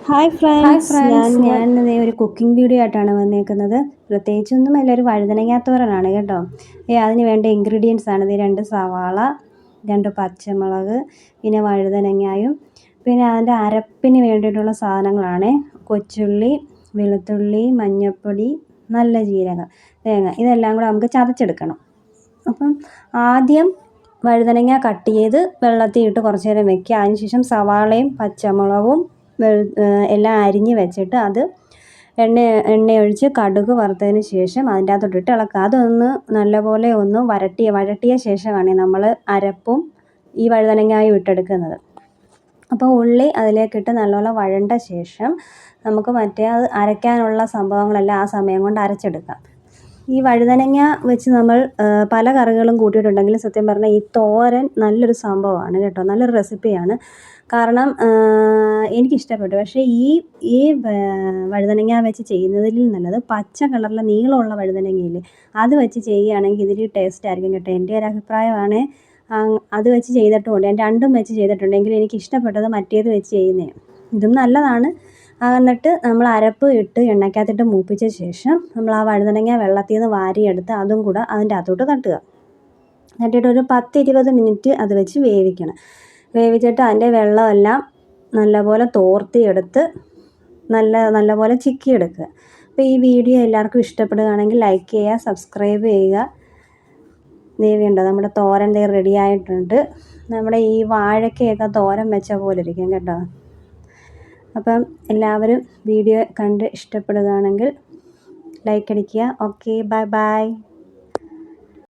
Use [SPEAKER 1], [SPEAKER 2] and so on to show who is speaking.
[SPEAKER 1] Hi
[SPEAKER 2] hi
[SPEAKER 1] friends, ഞാൻ
[SPEAKER 2] friends ഞാൻ
[SPEAKER 1] ഞാൻ ദേ ഒരു കുക്കിംഗ് വീഡിയോ ആയിട്ടാണ് വന്നേക്കുന്നത്. പ്രത്യേകിച്ചൊന്നുമല്ല, ഒരു വഴുതനങ്ങാത്തോരനാണ് കേട്ടോ. അതിന് വേണ്ട ഇൻഗ്രീഡിയൻസ് ആണ് ഇത്: 2 സവാള, 2 പച്ചമുളക്, പിന്നെ വഴുതനങ്ങയും, പിന്നെ അതിൻ്റെ അരപ്പിന് വേണ്ടിയിട്ടുള്ള സാധനങ്ങളാണ് കൊച്ചുള്ളി, വെളുത്തുള്ളി, മഞ്ഞൾപ്പൊടി, നല്ല ജീരകം, തേങ്ങ. ഇതെല്ലാം കൂടെ നമുക്ക് ചതച്ചെടുക്കണം. അപ്പം ആദ്യം വഴുതനങ്ങ കട്ട് ചെയ്ത് വെള്ളത്തിൽ ഇട്ട് കുറച്ച് നേരം വെക്കുക. അതിനുശേഷം സവാളയും പച്ചമുളകും എല്ലാം അരിഞ്ഞ് വെച്ചിട്ട് അത് എണ്ണയൊഴിച്ച് കടുക് വറുത്തതിന് ശേഷം അതിൻ്റെ അകത്തോട്ടിട്ട് ഇളക്കുക. അതൊന്ന് നല്ലപോലെ ഒന്ന് വഴട്ടിയ ശേഷമാണ് നമ്മൾ അരപ്പും ഈ വഴുതനങ്ങയും ഇട്ടെടുക്കുന്നത്. അപ്പോൾ ഉള്ളി അതിലേക്കിട്ട് നല്ലപോലെ വഴണ്ട ശേഷം നമുക്ക് അത് അരയ്ക്കാനുള്ള സംഭവങ്ങളെല്ലാം ആ സമയം കൊണ്ട് അരച്ചെടുക്കാം. ഈ വഴുതനങ്ങ വെച്ച് നമ്മൾ പല കറികളും കൂട്ടിയിട്ടുണ്ടെങ്കിലും സത്യം പറഞ്ഞാൽ ഈ തോരൻ നല്ലൊരു സംഭവമാണ് കേട്ടോ, നല്ലൊരു റെസിപ്പിയാണ്. കാരണം എനിക്കിഷ്ടപ്പെട്ടു. പക്ഷേ ഈ വഴുതനങ്ങ വെച്ച് ചെയ്യുന്നതിൽ നല്ലത് പച്ച കളറിലെ നീളമുള്ള വഴുതനങ്ങയില്ലേ, അത് വെച്ച് ചെയ്യുകയാണെങ്കിൽ ഇതിൽ ടേസ്റ്റ് ആയിരിക്കും കേട്ടോ. എൻ്റെ ഒരു അഭിപ്രായമാണ്. അത് വെച്ച് ചെയ്തിട്ടുമുണ്ട്, ഞാൻ രണ്ടും വെച്ച് ചെയ്തിട്ടുണ്ട്. എങ്കിലും എനിക്ക് ഇഷ്ടപ്പെട്ടത് മറ്റേത് വെച്ച് ചെയ്യുന്നതാണ്. ഇതും നല്ലതാണ്. എന്നിട്ട് നമ്മൾ അരപ്പ് ഇട്ട് എണ്ണയ്ക്കകത്തിട്ട് മൂപ്പിച്ച ശേഷം നമ്മൾ ആ വഴുതനങ്ങ വെള്ളത്തിൽ നിന്ന് വാരിയെടുത്ത് അതും കൂടെ അതിൻ്റെ അകത്തോട്ട് തട്ടുക. തട്ടിയിട്ട് ഒരു 10-20 മിനിറ്റ് അത് വെച്ച് വേവിക്കണം. വേവിച്ചിട്ട് അതിൻ്റെ വെള്ളമെല്ലാം നല്ലപോലെ തോർത്തിയെടുത്ത് നല്ലപോലെ ചിക്കിയെടുക്കുക. അപ്പോൾ ഈ വീഡിയോ എല്ലാവർക്കും ഇഷ്ടപ്പെടുകയാണെങ്കിൽ ലൈക്ക് ചെയ്യുക, സബ്സ്ക്രൈബ് ചെയ്യുക. ദേവിയുണ്ടോ, നമ്മുടെ തോരൻ റെഡി ആയിട്ടുണ്ട്. നമ്മുടെ ഈ വാഴയ്ക്കയൊക്കെ തോരൻ വെച്ച പോലെ ഇരിക്കും കേട്ടോ. അപ്പം എല്ലാവരും വീഡിയോ കണ്ട് ഇഷ്ടപ്പെടുകയാണെങ്കിൽ ലൈക്ക് അടിക്കുക. Okay, bye bye.